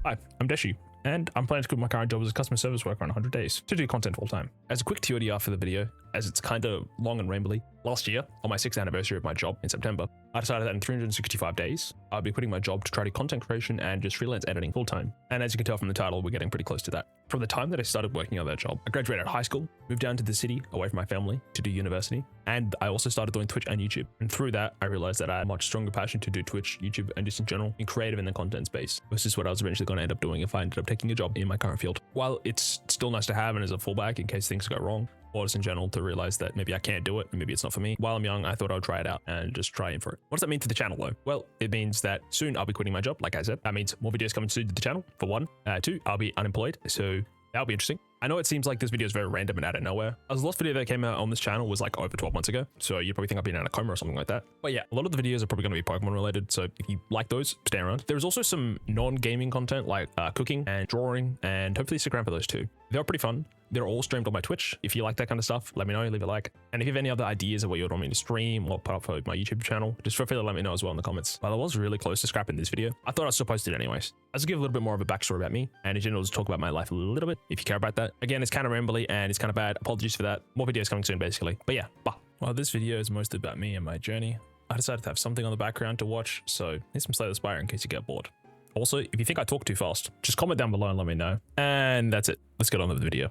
Hi, I'm Deschy, and I'm planning to quit my current job as a customer service worker in 100 days to do content full time. As a quick TLDR for the video, as it's kind of long and rambly, last year, on my 6th anniversary of my job in September, I decided that in 365 days, I'll be quitting my job to try to do content creation and just freelance editing full time. And as you can tell from the title, we're getting pretty close to that. From the time that I started working on that job, I graduated high school, moved down to the city away from my family to do university, and I also started doing Twitch and YouTube. And through that, I realized that I had a much stronger passion to do Twitch, YouTube, and just in general, in creative and the content space. This is what I was eventually going to end up doing if I ended up taking a job in my current field. While it's still nice to have and as a fallback in case things go wrong, or just in general to realize that maybe I can't do it and maybe it's not for me. While I'm young, I thought I would try it out and just try in for it. What does that mean for the channel though? Well, it means that soon I'll be quitting my job, like I said. That means more videos coming soon to the channel, for one. Two, I'll be unemployed, so that'll be interesting. I know it seems like this video is very random and out of nowhere. The last video that came out on this channel was like over 12 months ago, so you probably think I've been in a coma or something like that. But yeah, a lot of the videos are probably going to be Pokemon related, so if you like those, stay around. There's also some non-gaming content like cooking and drawing, and hopefully stick around for those too. They're pretty fun. They're all streamed on my Twitch. If you like that kind of stuff, let me know, leave a like. And if you have any other ideas of what you would want me to stream or put up for my YouTube channel, just feel free to let me know as well in the comments. While I was really close to scrapping this video, I thought I'd still post it anyways. I'll just give a little bit more of a backstory about me, and in general, just talk about my life a little bit, if you care about that. Again, it's kind of rambly and it's kind of bad. Apologies for that. More videos coming soon, basically. But yeah, bye. While this video is mostly about me and my journey, I decided to have something on the background to watch, so here's some Slay the Spire in case you get bored. Also, if you think I talk too fast, just comment down below and let me know. And that's it. Let's get on with the video.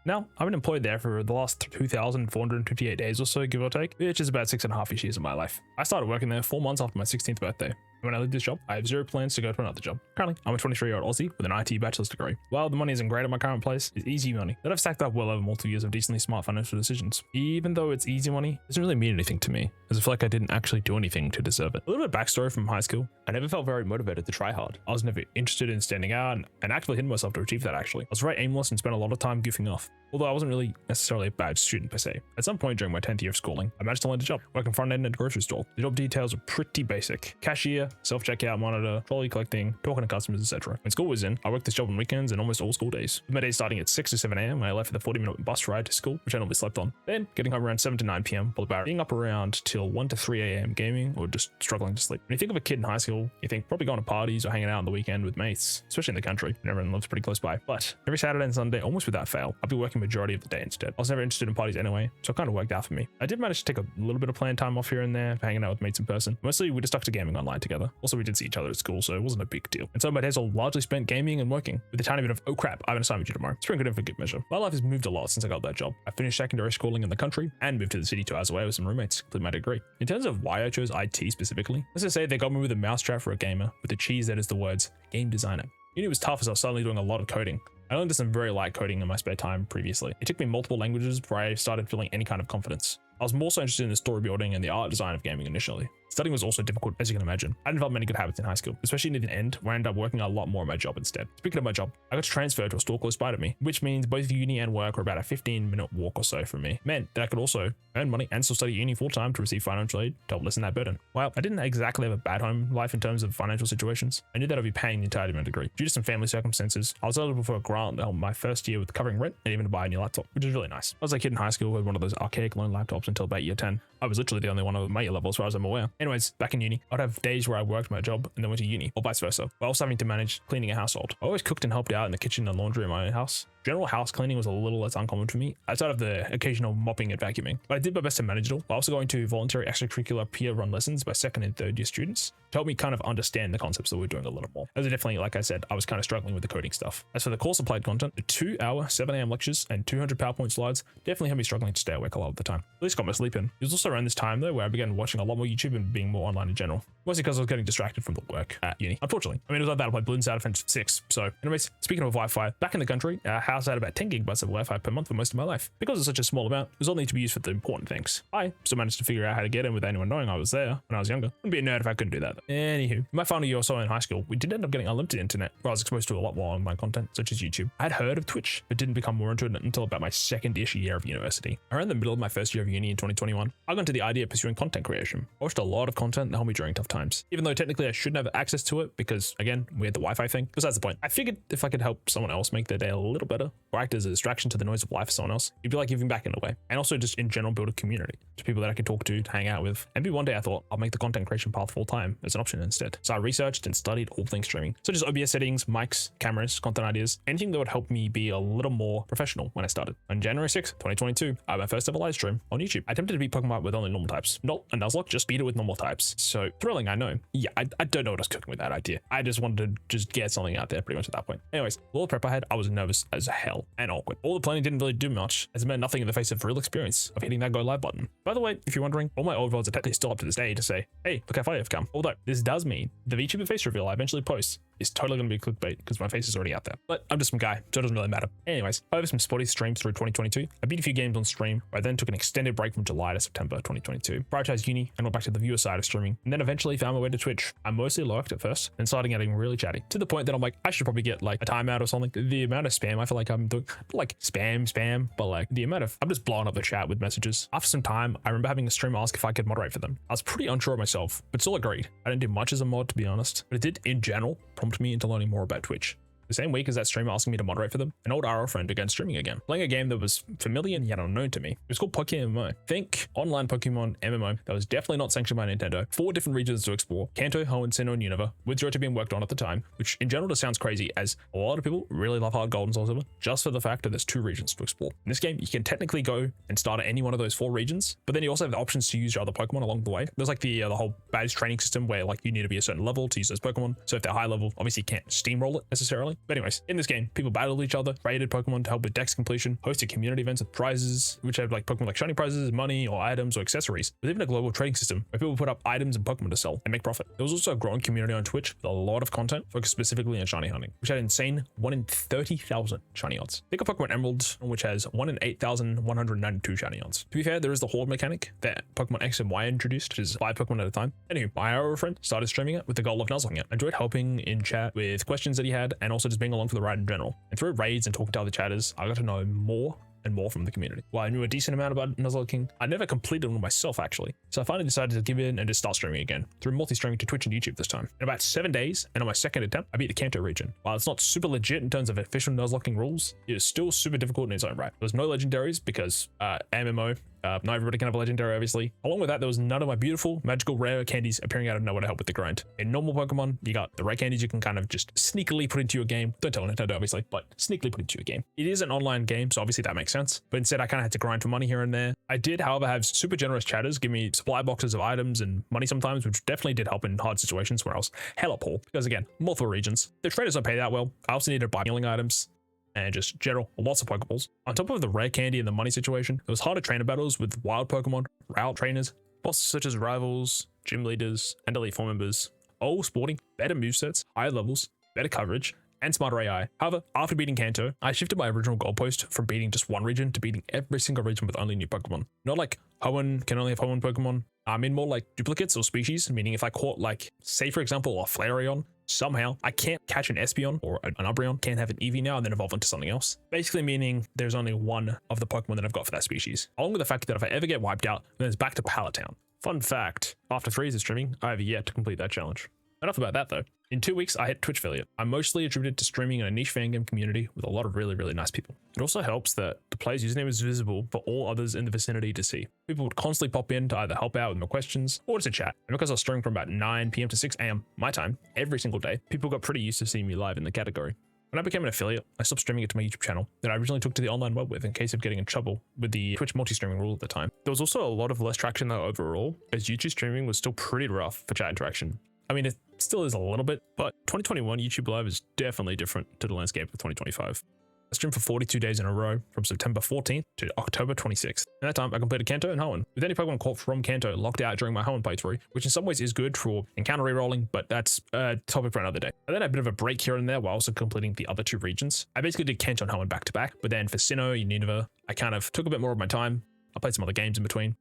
Now, I've been employed there for the last 2,458 days or so, give or take, which is about 6.5 years of my life. I started working there 4 months after my 16th birthday. When I leave this job, I have zero plans to go to another job. Currently, I'm a 23-year-old Aussie with an IT bachelor's degree. While the money isn't great at my current place, it's easy money that I've stacked up well over multiple years of decently smart financial decisions. Even though it's easy money, it doesn't really mean anything to me, as I feel like I didn't actually do anything to deserve it. A little bit of backstory from high school. I never felt very motivated to try hard. I was never interested in standing out and actively hitting myself to achieve that actually. I was very aimless and spent a lot of time goofing off. Although I wasn't really necessarily a bad student per se. At some point during my 10th year of schooling, I managed to land a job working front end at a grocery store. The job details were pretty basic. Cashier, self-checkout monitor, trolley collecting, talking to customers, etc. When school was in, I worked this job on weekends and almost all school days. With my days starting at 6 to 7 a.m. when I left for the 40-minute bus ride to school, which I normally slept on. Then getting home around 7 to 9 p.m. while about being up around till 1 to 3 a.m. gaming or just struggling to sleep. When you think of a kid in high school, you think probably going to parties or hanging out on the weekend with mates, especially in the country, and everyone lives pretty close by. But every Saturday and Sunday, almost without fail, I'd be working majority of the day instead. I was never interested in parties anyway, so it kind of worked out for me. I did manage to take a little bit of planned time off here and there for hanging out with mates in person. Mostly we just stuck to gaming online together. Also, we did see each other at school, so it wasn't a big deal. And so my days are largely spent gaming and working, with a tiny bit of, oh crap, I have an assignment due tomorrow. It's pretty good in for good measure. My life has moved a lot since I got that job. I finished secondary schooling in the country and moved to the city 2 hours away with some roommates to complete my degree. In terms of why I chose IT specifically, let's just say they got me with a mousetrap for a gamer, with the cheese that is the words game designer. Uni was tough as I was suddenly doing a lot of coding. I learned some very light coding in my spare time previously. It took me multiple languages before I started feeling any kind of confidence. I was more so interested in the story building and the art design of gaming initially. Studying was also difficult, as you can imagine. I didn't develop many good habits in high school, especially near the end, where I ended up working a lot more on my job instead. Speaking of my job, I got transferred to a store close by to me, which means both uni and work were about a 15-minute walk or so from me. It meant that I could also earn money and still study uni full-time to receive financial aid to help lessen that burden. While I didn't exactly have a bad home life in terms of financial situations, I knew that I'd be paying the entirety of my degree. Due to some family circumstances, I was eligible for a grant that helped my first year with covering rent and even to buy a new laptop, which is really nice. I was a kid in high school who had one of those archaic loan laptops until about year 10. I was literally the only one of my year level as far as I'm aware. Anyways, back in uni, I'd have days where I worked my job and then went to uni, or vice versa, while also having to manage cleaning a household. I always cooked and helped out in the kitchen and laundry in my own house. General house cleaning was a little less uncommon for me, outside of the occasional mopping and vacuuming, but I did my best to manage it all, while also going to voluntary extracurricular peer-run lessons by 2nd and 3rd year students to help me kind of understand the concepts that we're doing a little more. As definitely, like I said, I was kind of struggling with the coding stuff. As for the course applied content, the 2-hour 7 a.m. lectures and 200 PowerPoint slides definitely had me struggling to stay awake a lot of the time. At least got my sleep in. It was also around this time though where I began watching a lot more YouTube and being more online in general. Mostly because I was getting distracted from the work at uni. Unfortunately, I mean, it was like that I played Bloons out of Fence 6. So anyways, speaking of Wi-Fi, back in the country, our house had about 10 gigabytes of Wi-Fi per month for most of my life. Because it's such a small amount, it was only to be used for the important things. I still managed to figure out how to get in without anyone knowing I was there when I was younger. Wouldn't be a nerd if I couldn't do that. Anywho, in my final year or so in high school, we did end up getting unlimited internet, where I was exposed to a lot more online content, such as YouTube. I had heard of Twitch, but didn't become more into it until about my second-ish year of university. Around the middle of my first year of uni in 2021, I got into the idea of pursuing content creation. I watched a lot of content that helped me during tough times, even though technically I shouldn't have access to it because, again, we had the Wi-Fi thing. Besides the point, I figured if I could help someone else make their day a little better, better or act as a distraction to the noise of life for someone else, it'd be like giving back in a way. And also just in general build a community to people that I could talk to hang out with. And maybe one day I thought I'll make the content creation path full time as an option instead. So I researched and studied all things streaming. So just OBS settings, mics, cameras, content ideas, anything that would help me be a little more professional when I started. On January 6th, 2022, I had my first ever live stream on YouTube. I attempted to beat Pokemon with only normal types. Not a Nuzlocke, just beat it with normal types. So thrilling, I know. Yeah, I don't know what I was cooking with that idea. I just wanted to just get something out there pretty much at that point. Anyways, all the prep I had, I was nervous as hell and awkward. All the planning didn't really do much, as it meant nothing in the face of real experience of hitting that go live button. By the way, if you're wondering, all my old VODs are technically still up to this day to say, hey, look how far you've come. Although this does mean the Vtuber face reveal I eventually post is totally going to be clickbait because my face is already out there. But I'm just some guy, so it doesn't really matter. Anyways, I have some spotty streams through 2022. I beat a few games on stream, where I then took an extended break from July to September 2022. Prioritized uni and went back to the viewer side of streaming, and then eventually found my way to Twitch. I mostly lurked at first and started getting really chatty to the point that I'm like, I should probably get like a timeout or something. The amount of spam I feel like I'm doing, not like spam, but like the amount of, I'm just blowing up the chat with messages. After some time, I remember having a streamer ask if I could moderate for them. I was pretty unsure of myself, but still agreed. I didn't do much as a mod, to be honest, but it did in general prompt me into learning more about Twitch. The same week as that streamer asking me to moderate for them, an old RL friend began streaming again, playing a game that was familiar and yet unknown to me. It was called Pokemon MMO. Think online Pokemon MMO that was definitely not sanctioned by Nintendo. 4 different regions to explore: Kanto, Hoenn, Sinnoh, and Unova, with Johto being worked on at the time, which in general just sounds crazy, as a lot of people really love Hard Gold and Soul Silver just for the fact that there's 2 regions to explore. In this game, you can technically go and start at any one of those 4 regions, but then you also have the options to use your other Pokemon along the way. There's like the whole badge training system where like you need to be a certain level to use those Pokemon. So if they're high level, obviously you can't steamroll it necessarily. But anyways, in this game, people battled each other, raided Pokemon to help with dex completion, hosted community events with prizes, which have like Pokemon like shiny prizes, money, or items, or accessories. There's even a global trading system where people put up items and Pokemon to sell and make profit. There was also a growing community on Twitch with a lot of content focused specifically on shiny hunting, which had insane 1 in 30,000 shiny odds. Think of Pokemon Emerald, which has 1 in 8,192 shiny odds. To be fair, there is the Horde mechanic that Pokemon X and Y introduced, which is 5 Pokemon at a time. Anywho, my RO friend started streaming it with the goal of nuzzling it. I enjoyed helping in chat with questions that he had, and also just being along for the ride in general. And through raids and talking to other chatters, I got to know more and more from the community. While I knew a decent amount about Nuzlocking, I never completed one myself actually. So I finally decided to give in and just start streaming again, through multi-streaming to Twitch and YouTube this time. In about 7 days, and on my second attempt, I beat the Kanto region. While it's not super legit in terms of official Nuzlocking rules, it is still super difficult in its own right. There was no legendaries because MMO, not everybody can have a legendary, obviously. Along with that, there was none of my beautiful, magical, rare candies appearing out of nowhere to help with the grind. In normal Pokemon, you got the rare candies you can kind of just sneakily put into your game. Don't tell Nintendo, obviously, but sneakily put into your game. It is an online game, so obviously that makes sense. But instead, I kind of had to grind for money here and there. I did, however, have super generous chatters give me supply boxes of items and money sometimes, which definitely did help in hard situations where I was hella poor. Because again, multiple regions. The traders don't pay that well. I also needed to buy healing items and just general lots of Pokeballs. On top of the rare candy and the money situation, there was harder trainer battles with wild Pokemon, route trainers, bosses such as rivals, gym leaders, and elite four members, all sporting better movesets, higher levels, better coverage, and smarter AI. However, after beating Kanto, I shifted my original goalpost from beating just one region to beating every single region with only new Pokemon. Not like Hoenn can only have Hoenn Pokemon. I mean more like duplicates or species, meaning if I caught like, say for example, a Flareon, somehow I can't catch an Espeon or an Umbreon, can't have an Eevee now and then evolve into something else. Basically meaning there's only one of the Pokemon that I've got for that species. Along with the fact that if I ever get wiped out, then it's back to Pallet Town. Fun fact, after 3 years of streaming, I have yet to complete that challenge. Enough about that though. In 2 weeks, I hit Twitch affiliate. I'm mostly attributed to streaming in a niche fangame community with a lot of really nice people. It also helps that the player's username is visible for all others in the vicinity to see. People would constantly pop in to either help out with my questions or to chat. And because I was streaming from about 9 p.m. to 6 a.m. my time every single day, people got pretty used to seeing me live in the category. When I became an affiliate, I stopped streaming it to my YouTube channel that I originally took to the online web with in case of getting in trouble with the Twitch multi-streaming rule at the time. There was also a lot of less traction though overall, as YouTube streaming was still pretty rough for chat interaction. I mean, it still is a little bit, but 2021 YouTube Live is definitely different to the landscape of 2025. I streamed for 42 days in a row from September 14th to October 26th. In that time, I completed Kanto and Hoenn, with any Pokemon caught from Kanto locked out during my Hoenn playthrough, which in some ways is good for encounter rerolling, but that's a topic for another day. I then had a bit of a break here and there while also completing the other 2 regions. I basically did Kanto and Hoenn back to back, but then for Sinnoh and Unova, I kind of took a bit more of my time. I played some other games in between.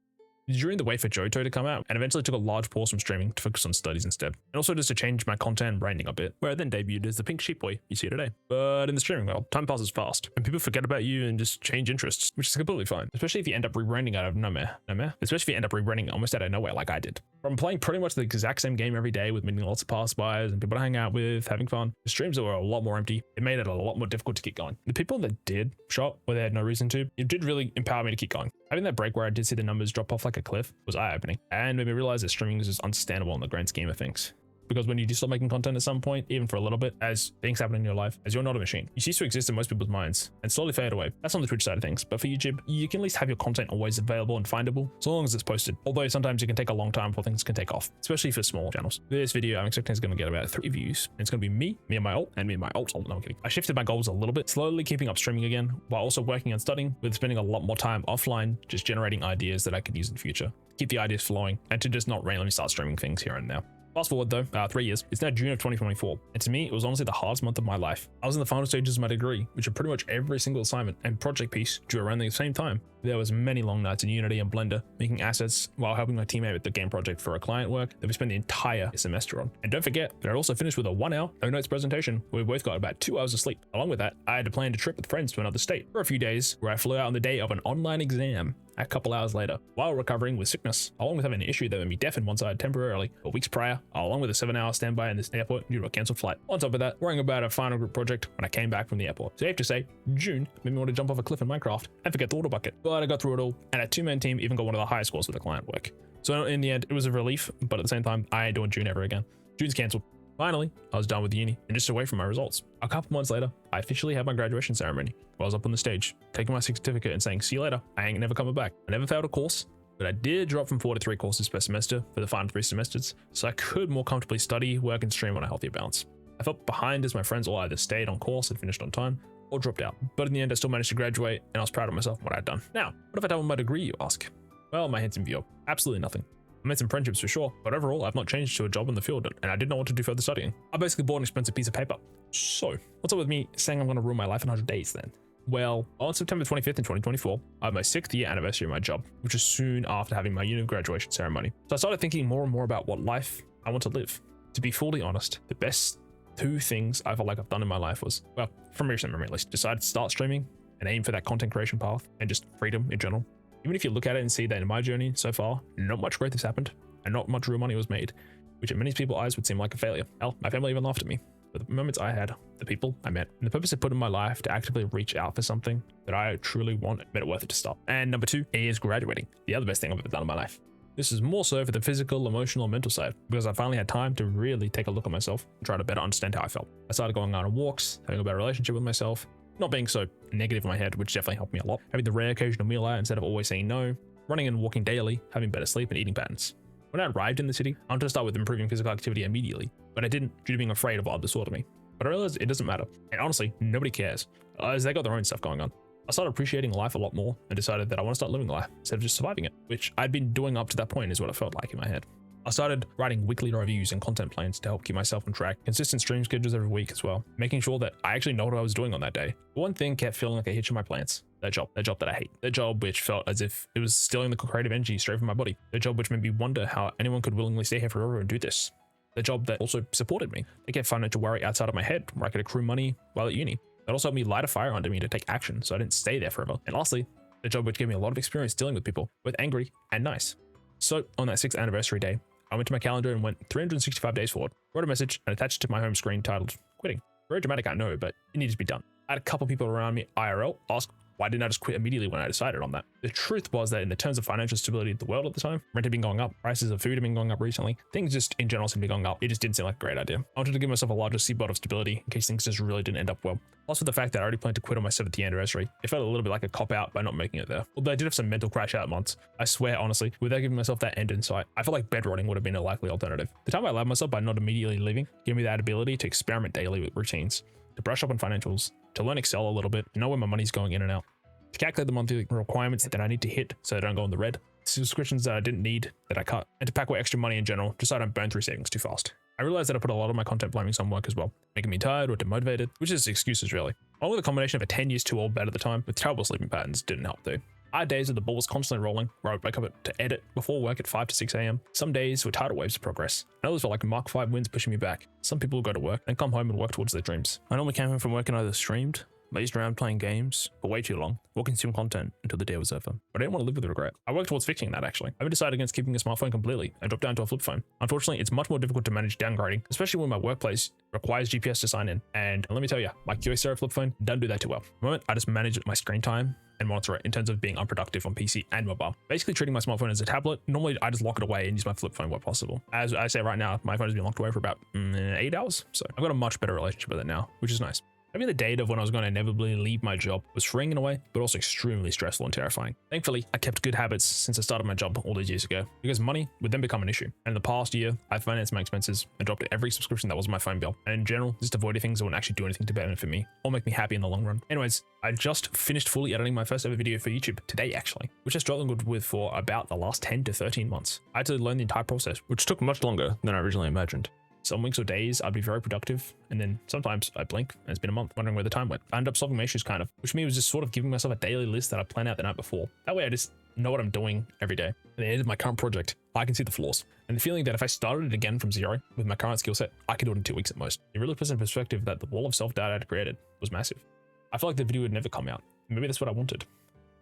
during the wait for Johto to come out, and eventually took a large pause from streaming to focus on studies instead. And also just to change my content and branding a bit, where I then debuted as the pink sheep boy you see today. But in the streaming world, time passes fast, and people forget about you and just change interests, which is completely fine, especially if you end up rebranding out of nowhere. Especially if you end up rebranding almost out of nowhere like I did. From playing pretty much the exact same game every day with meeting lots of passbys and people to hang out with, having fun, the streams that were a lot more empty, it made it a lot more difficult to keep going. The people that did shop where they had no reason to, it did really empower me to keep going. Having that break where I did see the numbers drop off like a cliff was eye-opening and made me realize that streaming is just understandable in the grand scheme of things. Because when you do stop making content at some point, even for a little bit, as things happen in your life, as you're not a machine, you cease to exist in most people's minds and slowly fade away. That's on the Twitch side of things. But for YouTube, you can at least have your content always available and findable, so long as it's posted. Although sometimes it can take a long time before things can take off, especially for small channels. This video, I'm expecting is going to get about 3 views. And it's going to be me and my alt, and me and my alt. No, I'm kidding. I shifted my goals a little bit, slowly keeping up streaming again, while also working on studying, with spending a lot more time offline, just generating ideas that I could use in the future. Keep the ideas flowing, and to just not randomly start streaming things here and now. Fast forward though, 3 years, it's now June of 2024, and to me, it was honestly the hardest month of my life. I was in the final stages of my degree, which are pretty much every single assignment and project piece due around the same time. There was many long nights in Unity and Blender, making assets while helping my teammate with the game project for a client work that we spent the entire semester on. And don't forget that I also finished with a 1 hour, no notes presentation, where we both got about 2 hours of sleep. Along with that, I had to plan a trip with friends to another state for a few days, where I flew out on the day of an online exam a couple hours later, while recovering with sickness, along with having an issue that made me deaf in one side temporarily, but weeks prior, along with a 7-hour standby in this airport due to a cancelled flight. On top of that, worrying about a final group project when I came back from the airport. Safe to say, June made me want to jump off a cliff in Minecraft and forget the water bucket. But I got through it all, and a 2-man team even got one of the highest scores with the client work. So in the end, it was a relief, but at the same time, I ain't doing June ever again. June's cancelled. Finally, I was done with uni and just away from my results. A couple months later, I officially had my graduation ceremony. I was up on the stage, taking my certificate and saying, see you later, I ain't never coming back. I never failed a course, but I did drop from 4 to 3 courses per semester for the final 3 semesters, so I could more comfortably study, work, and stream on a healthier balance. I felt behind as my friends all either stayed on course and finished on time, or dropped out. But in the end, I still managed to graduate, and I was proud of myself and what I'd done. Now, what have I done with my degree, you ask? Well, my handsome view, absolutely nothing. I made some friendships for sure, but overall, I've not changed to a job in the field, and I didn't know what to do further studying. I basically bought an expensive piece of paper. So, what's up with me saying I'm going to ruin my life in 100 days then? Well, on September 25th in 2024, I had my 6th year anniversary of my job, which was soon after having my uni graduation ceremony. So I started thinking more and more about what life I want to live. To be fully honest, the best 2 things I felt like I've done in my life was, well, from recent memory at least, decided to start streaming and aim for that content creation path and just freedom in general. Even if you look at it and see that in my journey so far, not much growth has happened and not much real money was made, which in many people's eyes would seem like a failure. Hell, my family even laughed at me. But the moments I had, the people I met, and the purpose I put in my life to actively reach out for something that I truly want made it worth it to start. And number 2 is graduating, the other best thing I've ever done in my life. This is more so for the physical, emotional, mental side, because I finally had time to really take a look at myself and try to better understand how I felt. I started going on walks, having a better relationship with myself, not being so negative in my head, which definitely helped me a lot, having the rare occasional meal out instead of always saying no, running and walking daily, having better sleep and eating patterns. When I arrived in the city, I wanted to start with improving physical activity immediately, but I didn't due to being afraid of what others thought of me. But I realized it doesn't matter, and honestly, nobody cares, as they got their own stuff going on. I started appreciating life a lot more and decided that I want to start living life instead of just surviving it, which I'd been doing up to that point is what it felt like in my head. I started writing weekly reviews and content plans to help keep myself on track, consistent stream schedules every week as well, making sure that I actually know what I was doing on that day. But one thing kept feeling like a hitch in my plans. That job that I hate. That job which felt as if it was stealing the creative energy straight from my body. The job which made me wonder how anyone could willingly stay here forever and do this. The job that also supported me. It kept financial worry outside of my head where I could accrue money while at uni. That also helped me light a fire under me to take action so I didn't stay there forever. And lastly, the job which gave me a lot of experience dealing with people, both angry and nice. So on that 6th anniversary day, I went to my calendar and went 365 days forward, wrote a message and attached it to my home screen titled quitting. Very dramatic, I know, but it needed to be done. I had a couple people around me IRL ask why didn't I just quit immediately when I decided on that? The truth was that in the terms of financial stability of the world at the time, rent had been going up, prices of food had been going up recently, things just in general seemed to be going up. It just didn't seem like a great idea. I wanted to give myself a larger seatbelt of stability in case things just really didn't end up well. Plus with the fact that I already planned to quit on my 7th year anniversary, it felt a little bit like a cop-out by not making it there. Although I did have some mental crash out months, I swear honestly, without giving myself that end in sight, I felt like bedrotting would have been a likely alternative. The time I allowed myself by not immediately leaving gave me that ability to experiment daily with routines, to brush up on financials, to learn Excel a little bit, to know where my money's going in and out, to calculate the monthly requirements that I need to hit so I don't go in the red, subscriptions that I didn't need that I cut, and to pack away extra money in general just so I don't burn through savings too fast. I realized that I put a lot of my content blaming some work as well, making me tired or demotivated, which is excuses really. Along with a combination of a 10 years too old bed at the time with terrible sleeping patterns didn't help though. I had days where the ball was constantly rolling, where I would wake up to edit before work at 5 to 6 a.m. Some days were tidal waves of progress, and others were like Mark 5 winds pushing me back. Some people would go to work and come home and work towards their dreams. I normally came home from work and either streamed, lazed around playing games for way too long, or consumed content until the day was over. But I didn't want to live with regret. I worked towards fixing that actually. I've decided against keeping a smartphone completely and dropped down to a flip phone. Unfortunately, it's much more difficult to manage downgrading, especially when my workplace requires GPS to sign in. And let me tell you, my QA0 flip phone doesn't do that too well. At the moment, I just manage my screen time and monitor it in terms of being unproductive on PC and mobile. Basically treating my smartphone as a tablet. Normally I just lock it away and use my flip phone where possible. As I say right now, my phone has been locked away for about 8 hours. So I've got a much better relationship with it now, which is nice. Having the date of when I was going to inevitably leave my job was freeing in a way, but also extremely stressful and terrifying. Thankfully, I kept good habits since I started my job all those years ago, because money would then become an issue. And in the past year, I financed my expenses and dropped every subscription that was my phone bill. And in general, just avoided things that wouldn't actually do anything to benefit me or make me happy in the long run. Anyways, I just finished fully editing my first ever video for YouTube today, actually, which I struggled with for about the last 10 to 13 months. I had to learn the entire process, which took much longer than I originally imagined. Some weeks or days I'd be very productive, and then sometimes I blink and it's been a month, wondering where the time went. I ended up solving my issues kind of, which for me was just sort of giving myself a daily list that I plan out the night before. That way I just know what I'm doing every day. At the end of my current project, I can see the flaws, and the feeling that if I started it again from zero with my current skill set, I could do it in 2 weeks at most. It really puts in perspective that the wall of self-doubt I'd created was massive. I felt like the video would never come out. Maybe that's what I wanted.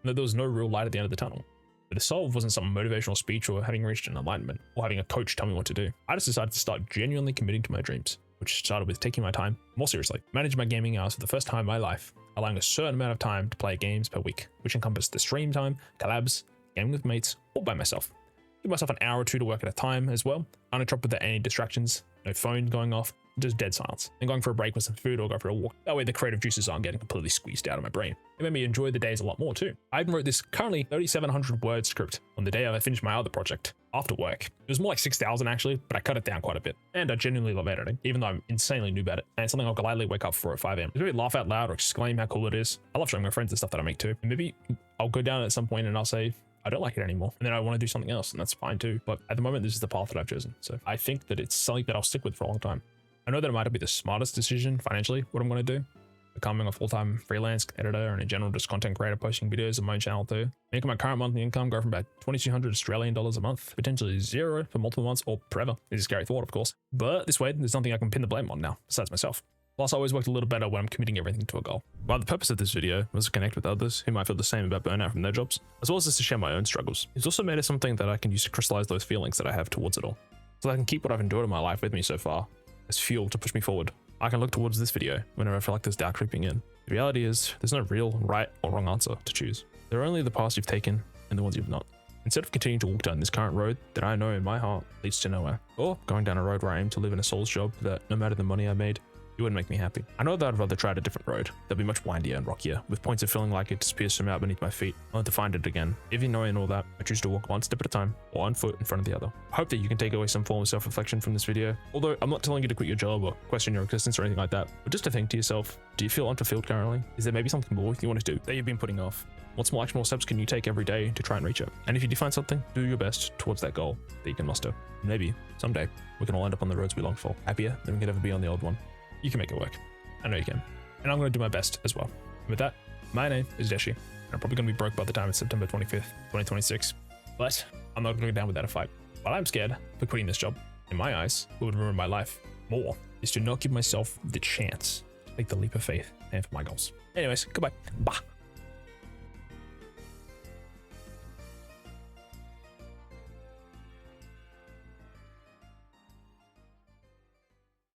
And that there was no real light at the end of the tunnel. But the solve wasn't some motivational speech or having reached an enlightenment or having a coach tell me what to do. I just decided to start genuinely committing to my dreams, which started with taking my time more seriously, managing my gaming hours for the first time in my life, allowing a certain amount of time to play games per week, which encompassed the stream time, collabs, gaming with mates, all by myself. Give myself an hour or two to work at a time as well, uninterrupted without any distractions, no phone going off, just dead silence, and going for a break with some food or go for a walk. That way the creative juices aren't getting completely squeezed out of my brain. It made me enjoy the days a lot more too. I even wrote this currently 3,700 word script on the day I finished my other project after work. It was more like 6,000 actually, but I cut it down quite a bit. And I genuinely love editing, even though I'm insanely new at it. And it's something I'll gladly wake up for at 5 a.m. Maybe laugh out loud or exclaim how cool it is. I love showing my friends the stuff that I make too. And maybe I'll go down at some point and I'll say, I don't like it anymore. And then I want to do something else, and that's fine too. But at the moment, this is the path that I've chosen. So I think that it's something that I'll stick with for a long time. I know that it might not be the smartest decision financially, what I'm going to do. Becoming a full-time freelance editor and in general just content creator posting videos on my own channel too. Making my current monthly income go from about 2,200 Australian dollars a month, potentially zero for multiple months or forever. It's a scary thought, of course. But this way, there's nothing I can pin the blame on now, besides myself. Plus, I always worked a little better when I'm committing everything to a goal. While the purpose of this video was to connect with others who might feel the same about burnout from their jobs, as well as just to share my own struggles, it's also made it something that I can use to crystallize those feelings that I have towards it all. So that I can keep what I've endured in my life with me so far as fuel to push me forward. I can look towards this video whenever I feel like there's doubt creeping in. The reality is, there's no real right or wrong answer to choose. There are only the paths you've taken and the ones you've not. Instead of continuing to walk down this current road that I know in my heart leads to nowhere, or going down a road where I aim to live in a soul's job that no matter the money I made, it wouldn't make me happy. I know that I'd rather try a different road that'd be much windier and rockier, with points of feeling like it disappears from out beneath my feet, only to find it again. Even knowing all that, I choose to walk one step at a time, or one foot in front of the other. I hope that you can take away some form of self-reflection from this video, although I'm not telling you to quit your job or question your existence or anything like that, but just to think to yourself, do you feel unfulfilled currently? Is there maybe something more you want to do that you've been putting off? What small actionable steps can you take every day to try and reach it? And if you do find something, do your best towards that goal that you can muster. Maybe, someday, we can all end up on the roads we long for, happier than we could ever be on the old one. You can make it work. I know you can. And I'm going to do my best as well. And with that, my name is Deschy, and I'm probably going to be broke by the time it's September 25th, 2026. But I'm not going to go down without a fight. While I'm scared for quitting this job, in my eyes, what would ruin my life more is to not give myself the chance to take the leap of faith and for my goals. Anyways, goodbye. Bye.